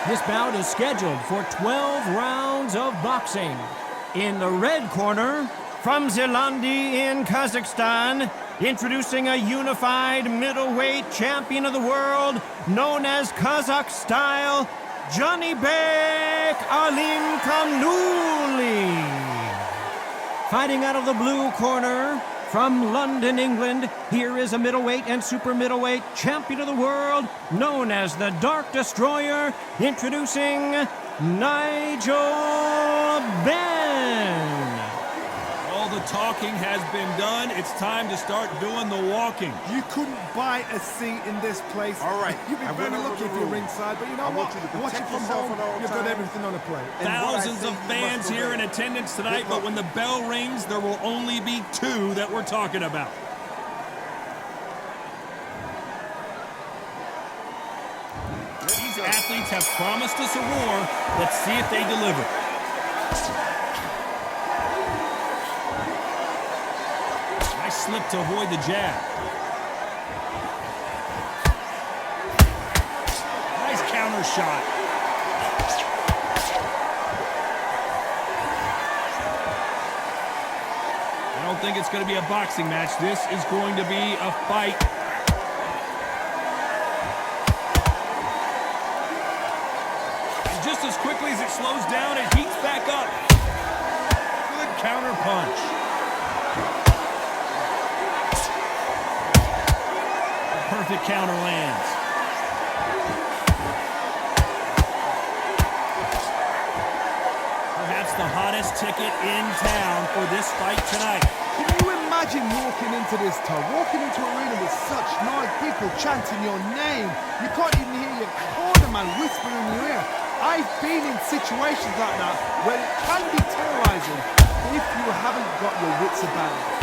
This bout is scheduled for 12 rounds of boxing. In the red corner, from Zilandi in Kazakhstan, introducing a unified middleweight champion of the world, known as Kazakh style, Janibek Alimkhanuly. Fighting out of the blue corner, from London, England, here is a middleweight and super middleweight champion of the world, known as the Dark Destroyer, introducing Nigel Benn. All the talking has been done. It's time to start doing the walking. You couldn't buy a seat in this place. All right. You'd be very lucky if you're ringside, but you know what? Watching from home, you've got everything on a plate. Thousands of fans here in attendance tonight, but when the bell rings, there will only be two that we're talking about. These athletes have promised us a war. Let's see if they deliver. Nice slip to avoid the jab. Nice counter shot. I don't think it's going to be a boxing match. This is going to be a fight. And just as quickly as it slows down, it heats back up. Good counter punch. Perfect counter lands. Perhaps the hottest ticket in town for this fight tonight. Can you imagine walking into this town, walking into an arena with such noise, people chanting your name? You can't even hear your cornerman whisper in your ear. I've been in situations like that where it can be terrorizing if you haven't got your wits about it.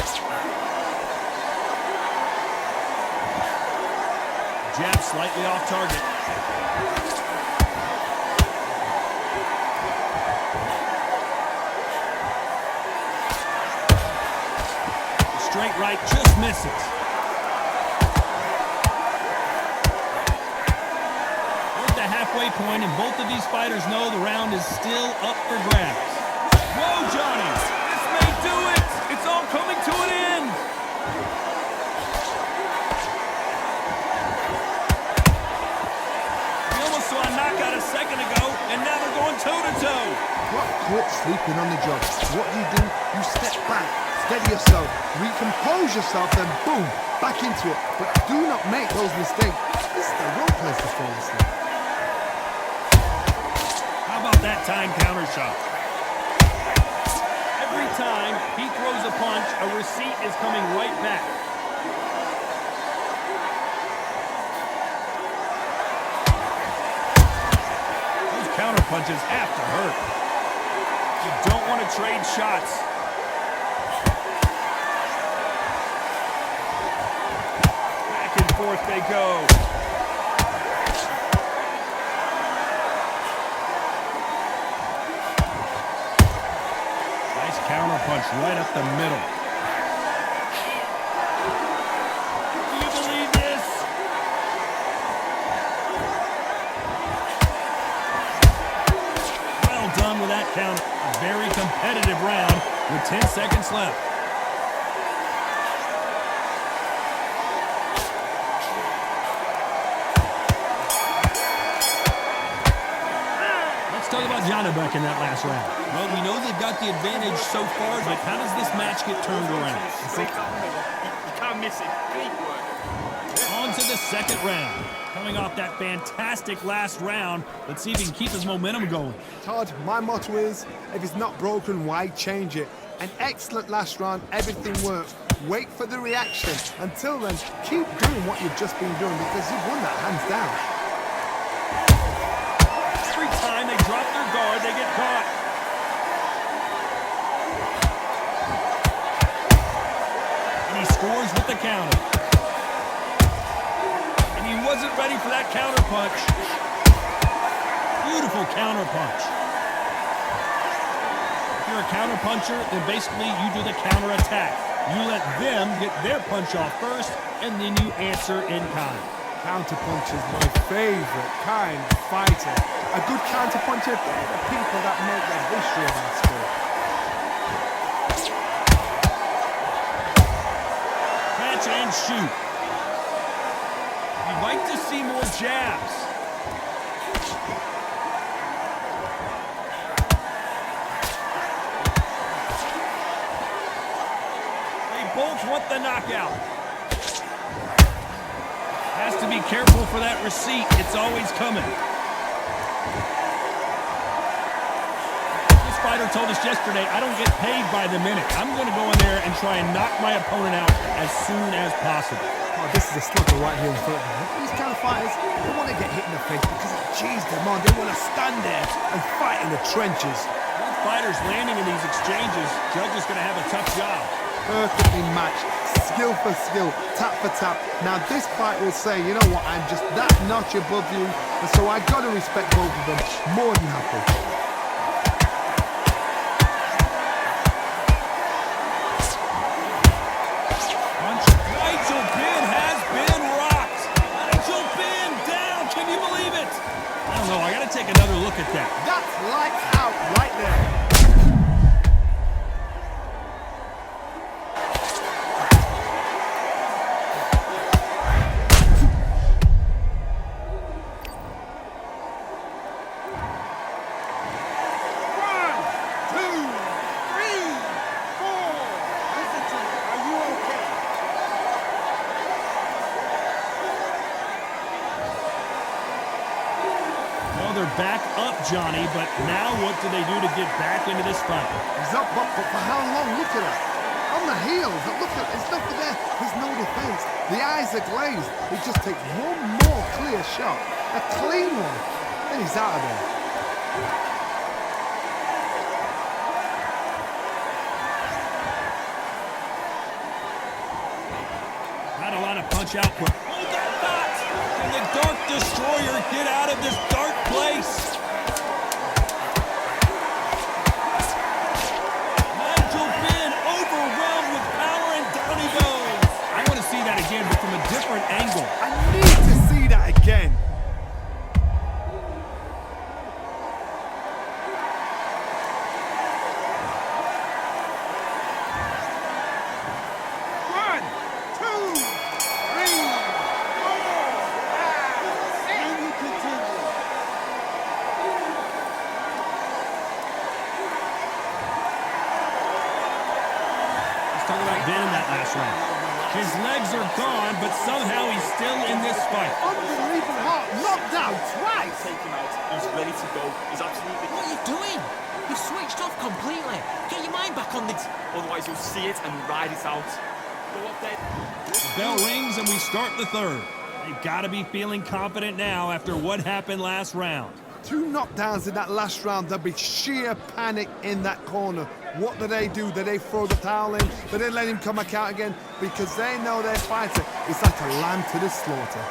Jab slightly off target. Straight right just misses. We're at the halfway point, and both of these fighters know the round is still up for grabs. Whoa, Johnny! This may do it! It's all coming to an end! Knockout a second ago, and now they're going toe-to-toe. Got caught sleeping on the job. What do? You step back, steady yourself, recompose yourself, then boom, back into it. But do not make those mistakes. This is the wrong place to fall asleep. How about that time counter shot? Every time he throws a punch, a receipt is coming right back. Counter punches have to hurt. You don't want to trade shots. Back and forth they go. Nice counter punch right up the middle. Do you believe this? Done with that count. A very competitive round with 10 seconds left. Let's talk about Janibek in that last round. Well, we know they've got the advantage so far, but how does this match get turned around? You can't miss it. Great work. On to the second round. Coming off that fantastic last round, let's see if he can keep his momentum going. Todd, my motto is, if it's not broken, why change it? An excellent last round, everything worked. Wait for the reaction. Until then, keep doing what you've just been doing because you've won that hands down. Every time they drop their guard, they get caught. And he scores with the counter. He wasn't ready for that counter punch. Beautiful counter punch. If you're a counter puncher, then basically you do the counter attack. You let them get their punch off first, and then you answer in kind. Counter punch is my favorite kind of fighter. A good counter-puncher, they're the people that make the history of our sport. Catch and shoot. You'd like to see more jabs. They both want the knockout. Has to be careful for that receipt. It's always coming. This fighter told us yesterday, I don't get paid by the minute. I'm going to go in there and try and knock my opponent out as soon as possible. Oh, this is a slugger right here in front of me. These kind of fighters, they want to get hit in the face because it cheers them on. They want to stand there and fight in the trenches. Both fighters landing in these exchanges, Judge is going to have a tough job. Perfectly matched, skill for skill, tap for tap. Now this fight will say, you know what, I'm just that notch above you, and so I got to respect both of them more than happy. Nigel Benn has been rocked. Nigel Benn down. Can you believe it? I don't know. I got to take another look at that. That's lights out right there. Back up, Johnny, but now what do they do to get back into this fight? He's up, but for how long? Look at that. On the heels, look at it's nothing there. There's no defense. The eyes are glazed. He just takes one more clear shot, a clean one, and he's out of there. Not a lot of punch output. Hold that thought! Can the Dark Destroyer get out of this dark place? Nigel Benn overwhelmed with power, and down he goes. I want to see that again, but from a different angle. I need to see that again. Talk about Benn in that last round. His legs are gone, but somehow he's still in this fight. Unbelievable heart, knocked out twice. Take him out. He's ready to go. He's absolutely... What are you doing? You've switched off completely. Get your mind back on the... Otherwise, you'll see it and ride it out. Go up there. The bell rings and we start the third. They've got to be feeling confident now after what happened last round. Two knockdowns in that last round. There'll be sheer panic in that corner. What do? Do they throw the towel in? Do they let him come back out again? Because they know their fighter is like a lamb to the slaughter.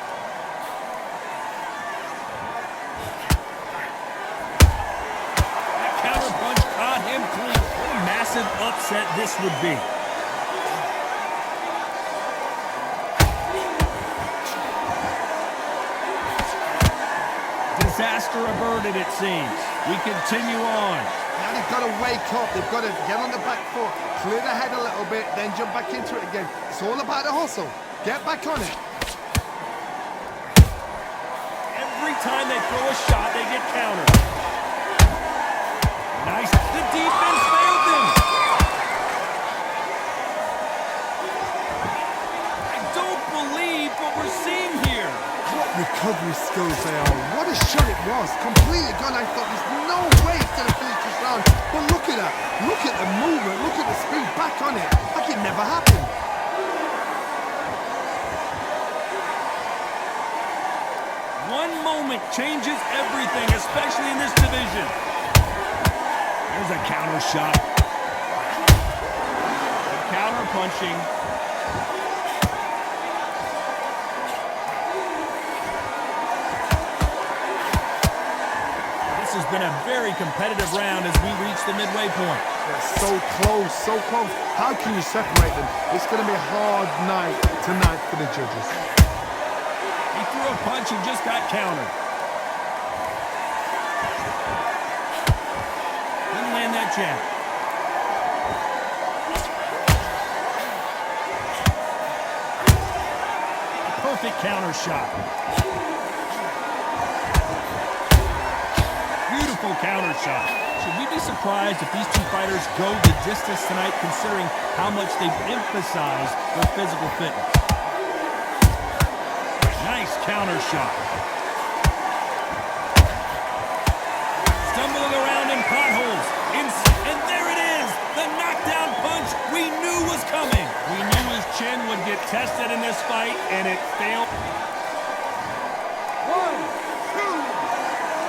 That counter punch caught him clean. What a massive upset this would be. Disaster averted, it seems. We continue on. Now they've got to wake up. They've got to get on the back foot, clear the head a little bit, then jump back into it again. It's all about the hustle. Get back on it. Every time they throw a shot, they get countered. Nice. The defense failed them. I don't believe what we're seeing here. What recovery skills they are. What a shot it was. Completely gone. I thought there's no way it's going to finish this round. But look at that. Look at the movement. Look at the speed. Back on it. Like it never happened. One moment changes everything, especially in this division. There's a counter shot. Counter punching. This has been a very competitive round as we reach the midway point. They're so close, so close. How can you separate them? It's going to be a hard night tonight for the judges. He threw a punch and just got countered. jab. Perfect counter shot. Beautiful counter shot. Should we be surprised if these two fighters go the distance tonight, considering how much they've emphasized their physical fitness? Nice counter shot. Stumbling around in potholes. And there it is! The knockdown punch we knew was coming. We knew his chin would get tested in this fight, and it failed. 1, 2,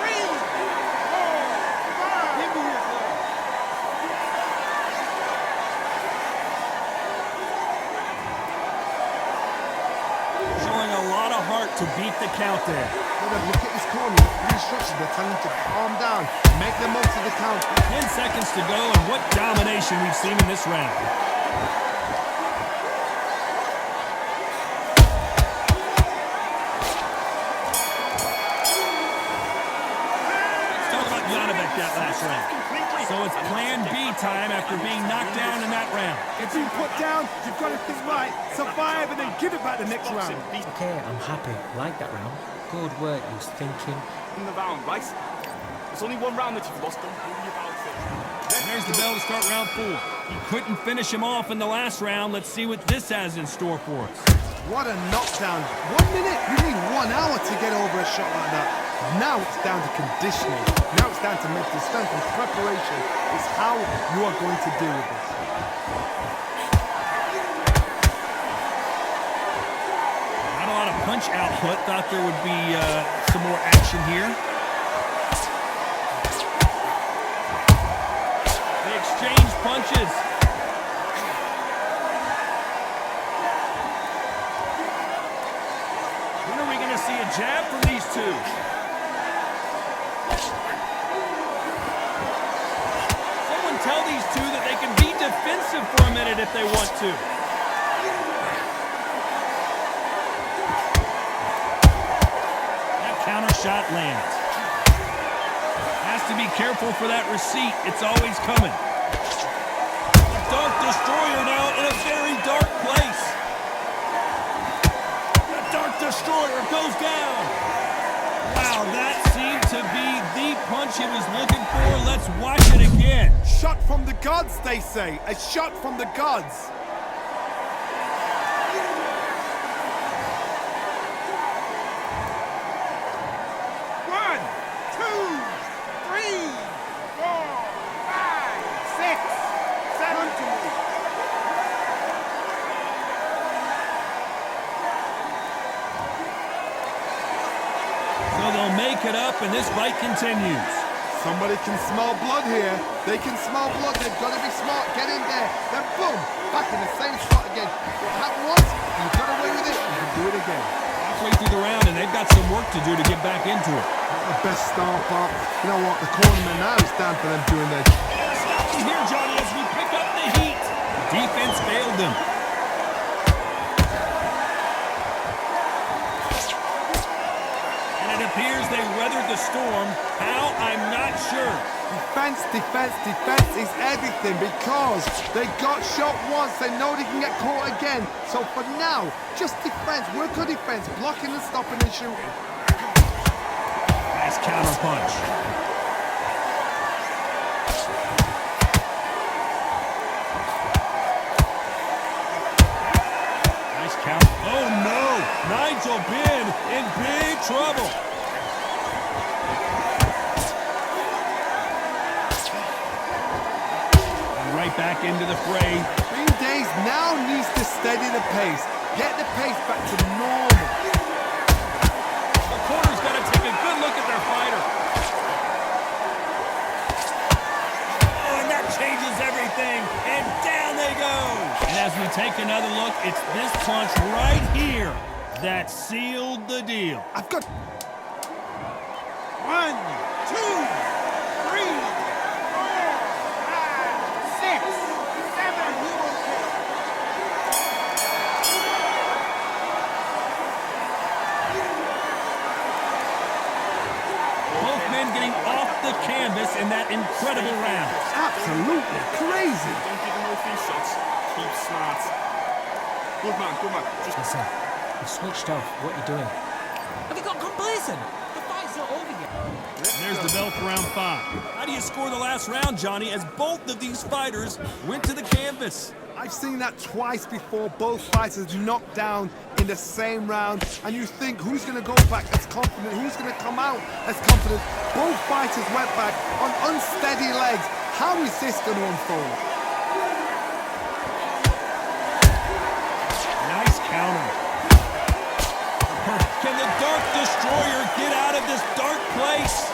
3, 4, 5. Give me it. Showing a lot of heart to beat the count there. Look at his corner. The instructions are telling him to calm down. Make the most of the count. 10 seconds to go, and what domination we've seen in this round. Let's talk about Janibek that last round. So it's plan B time after being knocked down in that round. It's been put down. You've got to think right. Survive and then give it back the next round. Okay, I'm happy. Like that round. Good work, he was thinking. In the round, right? There's only one round that you've lost. Don't worry about it. And there's the bell to start round 4. He couldn't finish him off in the last round. Let's see what this has in store for us. What a knockdown. 1 minute? You need 1 hour to get over a shot like that. Now it's down to conditioning. Now it's down to mental strength and preparation. It's how you are going to deal with this. Not a lot of punch output. Thought there would be some more action here. They exchange punches. When are we going to see a jab from these two? Someone tell these two that they can be defensive for a minute if they want to. That counter shot lands. Has to be careful for that receipt. It's always coming. The Dark Destroyer now in a very dark place. The Dark Destroyer goes down. Wow, that seemed to be the punch he was looking for. Let's watch it again. Shot from the gods, they say. A shot from the gods. One, two, three, 4, 5, 6, 7. So they'll make it up, and this fight continues. Somebody can smell blood here. They can smell blood. They've got to be smart. Get in there. Then boom, back in the same spot again. What happened once, you got away with it, you can do it again. Halfway through the round, and they've got some work to do to get back into it. Not the best start, but you know what? The cornerman now is down for them doing their. Stop here, Johnny, as we pick up the heat. Defense failed them. And it appears they weathered the storm. How? I'm not sure. Defense, defense, defense is everything because they got shot once. They know they can get caught again. So for now, just defense. Work on defense, blocking and stopping and shooting. Nice counter punch. Nice count. Oh no! Nigel Benn in big trouble. And right back into the fray. Green Days now needs to steady the pace. Get the pace back to normal. The corner's got to take a good look at their fighter. Oh, and that changes everything. And down they go. And as we take another look, it's this punch right here that sealed the deal. I've got 1, 2, 3, 4, 5, 6, 7. Both men getting off the canvas in that incredible round. Absolutely crazy. Don't give him no free shots. Keep smart. Good man, good man. Just Listen, you've switched off. What are you doing? Have you got complacent? The fight's not over yet. There's the bell for round 5. How do you score the last round, Johnny, as both of these fighters went to the canvas? I've seen that twice before, both fighters knocked down in the same round, and you think who's going to go back as confident, who's going to come out as confident. Both fighters went back on unsteady legs. How is this going to unfold? Nice counter. Can the Dark Destroyer get out of this dark place?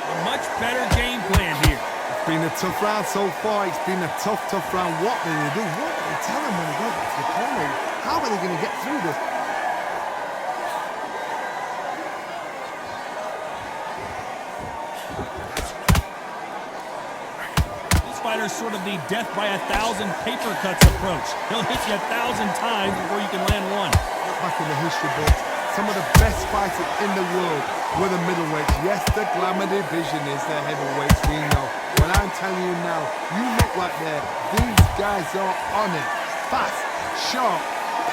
A much better game plan here. It's been a tough round so far. It's been a tough round. What will they do? What will they tell him when he goes back to the corner? How are they going to get through this? This fighter's sort of the death by 1,000 paper cuts approach. He'll hit you 1,000 times before you can land one. Look back in the history books, some of the best fighters in the world were the middleweights. Yes, the glamour division is the heavyweights, we know. But I'm telling you now, you look right there, these guys are on it. Fast, sharp,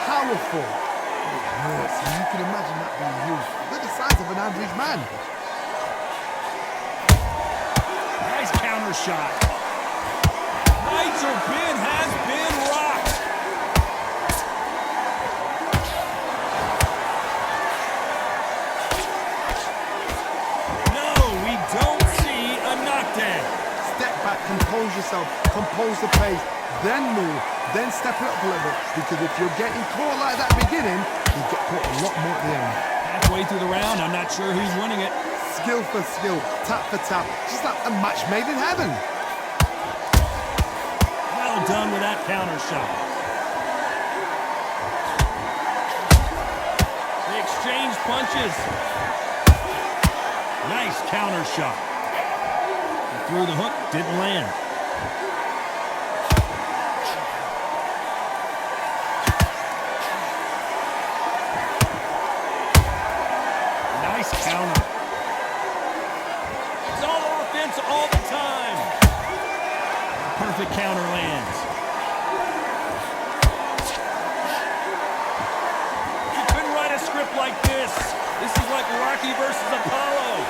powerful. It hurts, and you can imagine that being you. They're the size of an average man. Nice counter shot. Nigel Benn has been rocked. No, we don't see a knockdown. Step back, compose yourself, compose the pace, then move, then step it up a little bit. Because if you're getting caught like that beginning, you get caught a lot more at the end. Halfway through the round, I'm not sure who's winning it. Skill for skill, tap for tap, just like a match made in heaven. Well done with that counter shot. They exchange punches. Nice counter shot. He threw the hook, didn't land. Nice counter. It's all offense all the time. Perfect counter lands. You couldn't write a script like this. This is like Rocky versus Apollo.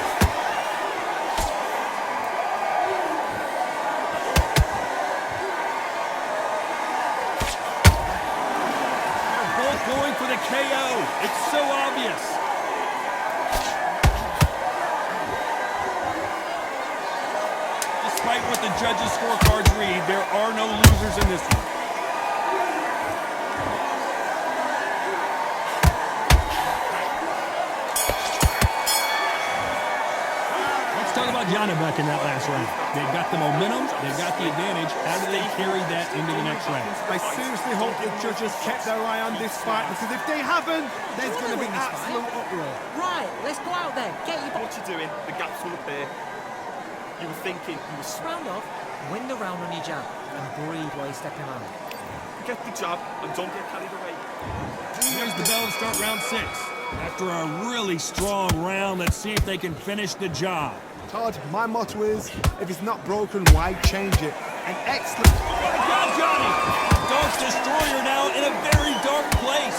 They're both going for the KO. It's so obvious. Despite what the judges' scorecards read, there are no losers in this one. Let's talk about Janibek in that last round. They've got the momentum, they've got the advantage. How do they carry that into the next round? I seriously hope the judges kept their eye on this fight, because if they haven't, there's going to be absolute uproar. Right, let's go out there. Get your what you're doing, the gaps will appear. You were thinking, you were round off, win the round on your jab, and breathe while you're stepping around. get the jab and don't get carried away. Here's the bell to start round 6. After a really strong round, let's see if they can finish the job. Todd, my motto is, if it's not broken, why change it? An excellent... Oh my God, Johnny! Dark Destroyer now in a very dark place.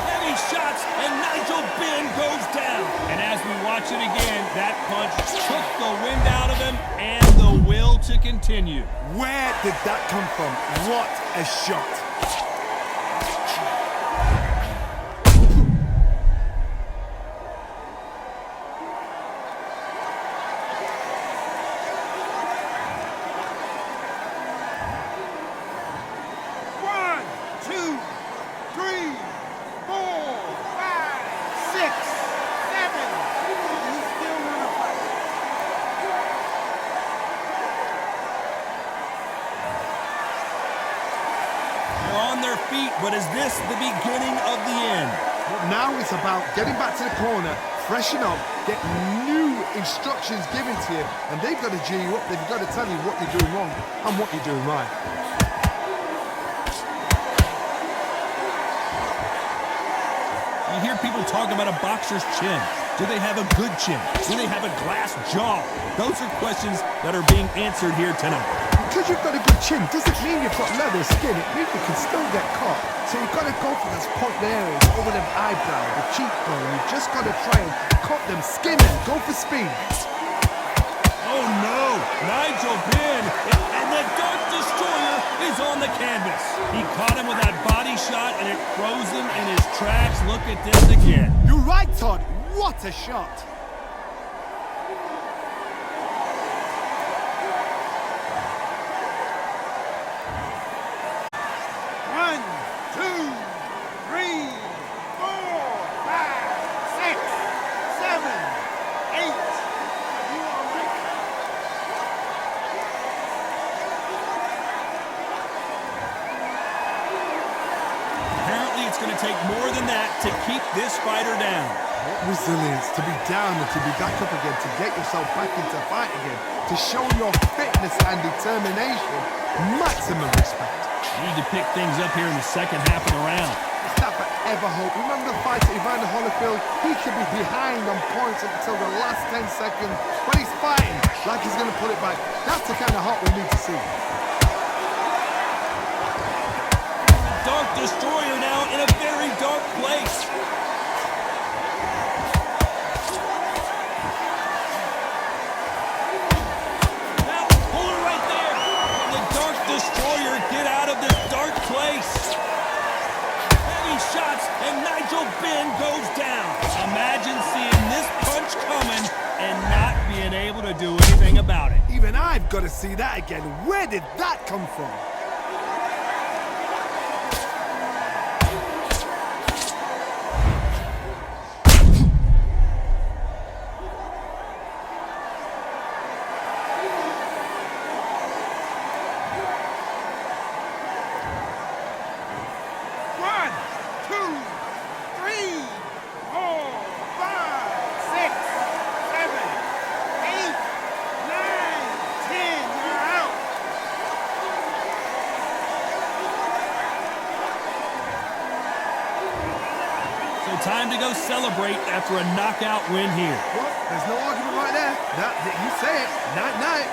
Heavy shots, and Nigel Benn goes down. And as we watch it again, that punch took the wind out of him and the will to continue. Where did that come from? What a shot. But is this the beginning of the end? But now it's about getting back to the corner, freshen up, get new instructions given to you, and they've got to G you up. They've got to tell you what you're doing wrong and what you're doing right. You hear people People talk about a boxer's chin. Do they have a good chin? Do they have a glass jaw? Those are questions that are being answered here tonight. Because you've got a good chin doesn't mean you've got leather skin. It means you can still get caught. So you've got to go for those point areas, over them eyebrow, the cheekbone. You've just got to try and cut them skin and go for speed. Oh no, Nigel Benn, and the Dark Destroyer is on the canvas. He caught him with that body shot and it froze him in his tracks. Look at this again. You're right, Todd. What a shot. One, two, three, four, five, six, seven, eight. You all right? Apparently it's going to take more than that to keep this fighter down. What resilience to be down and to be back up again, to get yourself back into fight again, to show your fitness and determination. Maximum respect. Need to pick things up here in the second half of the round. Is that forever hope? Remember the fight at Evander Holyfield? He could be behind on points up until the last 10 seconds, but he's fighting like he's going to put it back. That's the kind of hope we need to see. Dark Destroyer now in a very dark place. Now, pull her right there. The Dark Destroyer get out of this dark place. Heavy shots, and Nigel Benn goes down. Imagine seeing this punch coming and not being able to do anything about it. Even I've got to see that again. Where did that come from? Time to go celebrate after a knockout win here. Well, there's no argument right there. You say it. Night-night.